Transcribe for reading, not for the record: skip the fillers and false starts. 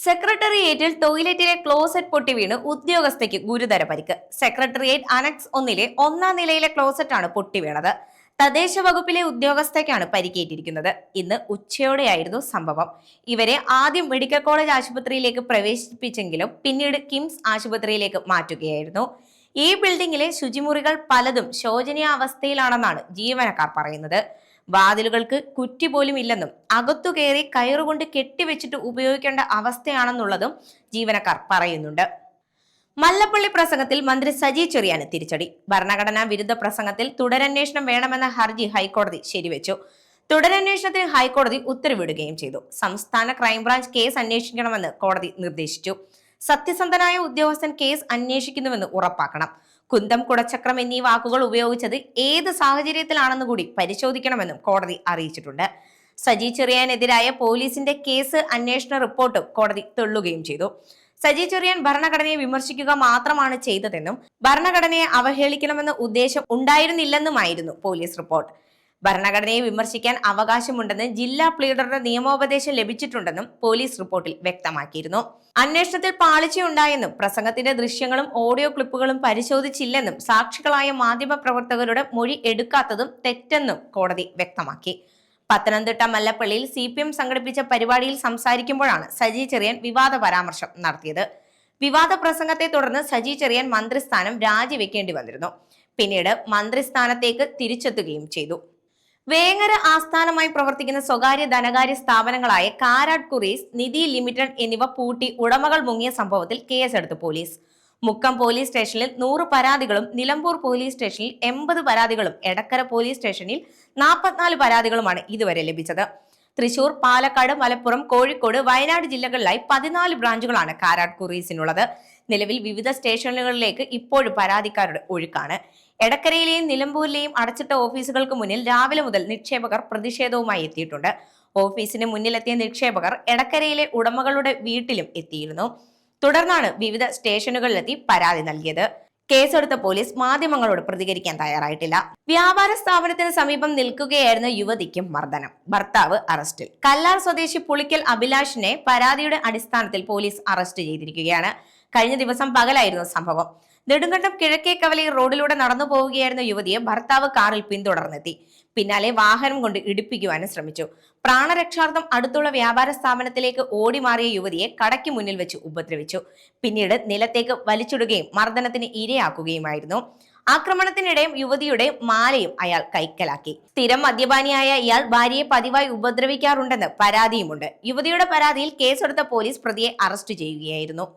സെക്രട്ടേറിയറ്റിൽ ടോയ്ലറ്റിലെ ക്ലോസറ്റ് പൊട്ടി വീണ് ഉദ്യോഗസ്ഥയ്ക്ക് ഗുരുതര പരിക്ക്. സെക്രട്ടേറിയറ്റ് അനക്സ് 1-ലെ 1-ാം നിലയിലെ ക്ലോസറ്റാണ് പൊട്ടി വീണത്. തദ്ദേശ വകുപ്പിലെ ഉദ്യോഗസ്ഥയ്ക്കാണ് പരിക്കേറ്റിരിക്കുന്നത്. ഇന്ന് ഉച്ചയോടെയായിരുന്നു സംഭവം. ഇവരെ ആദ്യം മെഡിക്കൽ കോളേജ് ആശുപത്രിയിലേക്ക് പ്രവേശിപ്പിച്ചെങ്കിലും പിന്നീട് കിംസ് ആശുപത്രിയിലേക്ക് മാറ്റുകയായിരുന്നു. ഈ ബിൽഡിംഗിലെ ശുചിമുറികൾ പലതും ശോചനീയാവസ്ഥയിലാണെന്നാണ് ജീവനക്കാർ പറയുന്നത്. വാതിലുകൾക്ക് കുറ്റി പോലും ഇല്ലെന്നും അകത്തു കയറി കയറുകൊണ്ട് കെട്ടിവെച്ചിട്ട് ഉപയോഗിക്കേണ്ട അവസ്ഥയാണെന്നുള്ളതും ജീവനക്കാർ പറയുന്നുണ്ട്. മല്ലപ്പള്ളി പ്രസംഗത്തിൽ മന്ത്രി സജി ചെറിയാന് തിരിച്ചടി. ഭരണഘടനാ വിരുദ്ധ പ്രസംഗത്തിൽ തുടരന്വേഷണം വേണമെന്ന ഹർജി ഹൈക്കോടതി ശരിവെച്ചു. തുടരന്വേഷണത്തിന് ഹൈക്കോടതി ഉത്തരവിടുകയും ചെയ്തു. സംസ്ഥാന ക്രൈംബ്രാഞ്ച് കേസ് അന്വേഷിക്കണമെന്ന് കോടതി നിർദ്ദേശിച്ചു. സത്യസന്ധനായ ഉദ്യോഗസ്ഥൻ കേസ് അന്വേഷിക്കുന്നുവെന്ന് ഉറപ്പാക്കണം. കുന്തം, കുടച്ചക്രം എന്നീ വാക്കുകൾ ഉപയോഗിച്ചത് ഏത് സാഹചര്യത്തിലാണെന്ന് കൂടി പരിശോധിക്കണമെന്നും കോടതി അറിയിച്ചിട്ടുണ്ട്. സജി ചെറിയാനെതിരായ പോലീസിന്റെ കേസ് അന്വേഷണ റിപ്പോർട്ടും കോടതി തള്ളുകയും ചെയ്തു. സജി ചെറിയാൻ ഭരണഘടനയെ വിമർശിക്കുക മാത്രമാണ് ചെയ്തതെന്നും ഭരണഘടനയെ അവഹേളിക്കണമെന്ന ഉദ്ദേശം ഉണ്ടായിരുന്നില്ലെന്നുമായിരുന്നു പോലീസ് റിപ്പോർട്ട്. ഭരണഘടനയെ വിമർശിക്കാൻ അവകാശമുണ്ടെന്ന് ജില്ലാ പ്ലീഡറുടെ നിയമോപദേശം ലഭിച്ചിട്ടുണ്ടെന്നും പോലീസ് റിപ്പോർട്ടിൽ വ്യക്തമാക്കിയിരുന്നു. അന്വേഷണത്തിൽ പാളിച്ചയുണ്ടായെന്നും പ്രസംഗത്തിന്റെ ദൃശ്യങ്ങളും ഓഡിയോ ക്ലിപ്പുകളും പരിശോധിച്ചില്ലെന്നും സാക്ഷികളായ മാധ്യമ പ്രവർത്തകരുടെ മൊഴി എടുക്കാത്തതും തെറ്റെന്നും കോടതി വ്യക്തമാക്കി. പത്തനംതിട്ട മല്ലപ്പള്ളിയിൽ CPM സംഘടിപ്പിച്ച പരിപാടിയിൽ സംസാരിക്കുമ്പോഴാണ് സജി ചെറിയാൻ വിവാദ പരാമർശം നടത്തിയത്. വിവാദ പ്രസംഗത്തെ തുടർന്ന് സജി ചെറിയാൻ മന്ത്രിസ്ഥാനം രാജിവെക്കേണ്ടി വന്നിരുന്നു. പിന്നീട് മന്ത്രിസ്ഥാനത്തേക്ക് തിരിച്ചെത്തുകയും ചെയ്തു. വേങ്ങര ആസ്ഥാനമായി പ്രവർത്തിക്കുന്ന സ്വകാര്യ ധനകാര്യ സ്ഥാപനങ്ങളായ കാരാട്ട് കുറീസ്, നിധി ലിമിറ്റഡ് എന്നിവ പൂട്ടി ഉടമകൾ മുങ്ങിയ സംഭവത്തിൽ കേസെടുത്തു പോലീസ്. മുക്കം പോലീസ് സ്റ്റേഷനിൽ 100 പരാതികളും, നിലമ്പൂർ പോലീസ് സ്റ്റേഷനിൽ 80 പരാതികളും, എടക്കര പോലീസ് സ്റ്റേഷനിൽ 44 പരാതികളുമാണ് ഇതുവരെ ലഭിച്ചത്. തൃശൂർ, പാലക്കാട്, മലപ്പുറം, കോഴിക്കോട്, വയനാട് ജില്ലകളിലായി 14 ബ്രാഞ്ചുകളാണ് കാരാട്ട് കുറീസിനുള്ളത്. നിലവിൽ വിവിധ സ്റ്റേഷനുകളിലേക്ക് ഇപ്പോഴും പരാതിക്കാരുടെ ഒഴുക്കാണ്. എടക്കരയിലെയും നിലമ്പൂരിലെയും അടച്ചിട്ട ഓഫീസുകൾക്ക് മുന്നിൽ രാവിലെ മുതൽ നിക്ഷേപകർ പ്രതിഷേധവുമായി എത്തിയിട്ടുണ്ട്. ഓഫീസിന് മുന്നിലെത്തിയ നിക്ഷേപകർ എടക്കരയിലെ ഉടമകളുടെ വീട്ടിലും എത്തിയിരുന്നു. തുടർന്നാണ് വിവിധ സ്റ്റേഷനുകളിലെത്തി പരാതി നൽകിയത്. കേസെടുത്ത പോലീസ് മാധ്യമങ്ങളോട് പ്രതികരിക്കാൻ തയ്യാറായിട്ടില്ല. വ്യാപാര സ്ഥാപനത്തിന് സമീപം നിൽക്കുകയായിരുന്ന യുവതിക്കും മർദ്ദനം. ഭർത്താവ് അറസ്റ്റിൽ. കല്ലാർ സ്വദേശി പുളിക്കൽ അഭിലാഷിനെ പരാതിയുടെ അടിസ്ഥാനത്തിൽ പോലീസ് അറസ്റ്റ് ചെയ്തിരിക്കുകയാണ്. കഴിഞ്ഞ ദിവസം പകലായിരുന്നു സംഭവം. നെടുങ്കണ്ടം കിഴക്കേക്കവലി റോഡിലൂടെ നടന്നു പോവുകയായിരുന്ന യുവതിയെ ഭർത്താവ് കാറിൽ പിന്തുടർന്നെത്തി. പിന്നാലെ വാഹനം കൊണ്ട് ഇടിപ്പിക്കുവാനും ശ്രമിച്ചു. പ്രാണരക്ഷാർത്ഥം അടുത്തുള്ള വ്യാപാര സ്ഥാപനത്തിലേക്ക് ഓടി മാറിയ യുവതിയെ കടയ്ക്ക് മുന്നിൽ വെച്ച് ഉപദ്രവിച്ചു. പിന്നീട് നിലത്തേക്ക് വലിച്ചിടുകയും മർദ്ദനത്തിന് ഇരയാക്കുകയുമായിരുന്നു. ആക്രമണത്തിനിടെ യുവതിയുടെ മാലയും അയാൾ കൈക്കലാക്കി. സ്ഥിരം മദ്യപാനിയായ ഇയാൾ ഭാര്യയെ പതിവായി ഉപദ്രവിക്കാറുണ്ടെന്ന് പരാതിയുമുണ്ട്. യുവതിയുടെ പരാതിയിൽ കേസെടുത്ത പോലീസ് പ്രതിയെ അറസ്റ്റ് ചെയ്യുകയായിരുന്നു.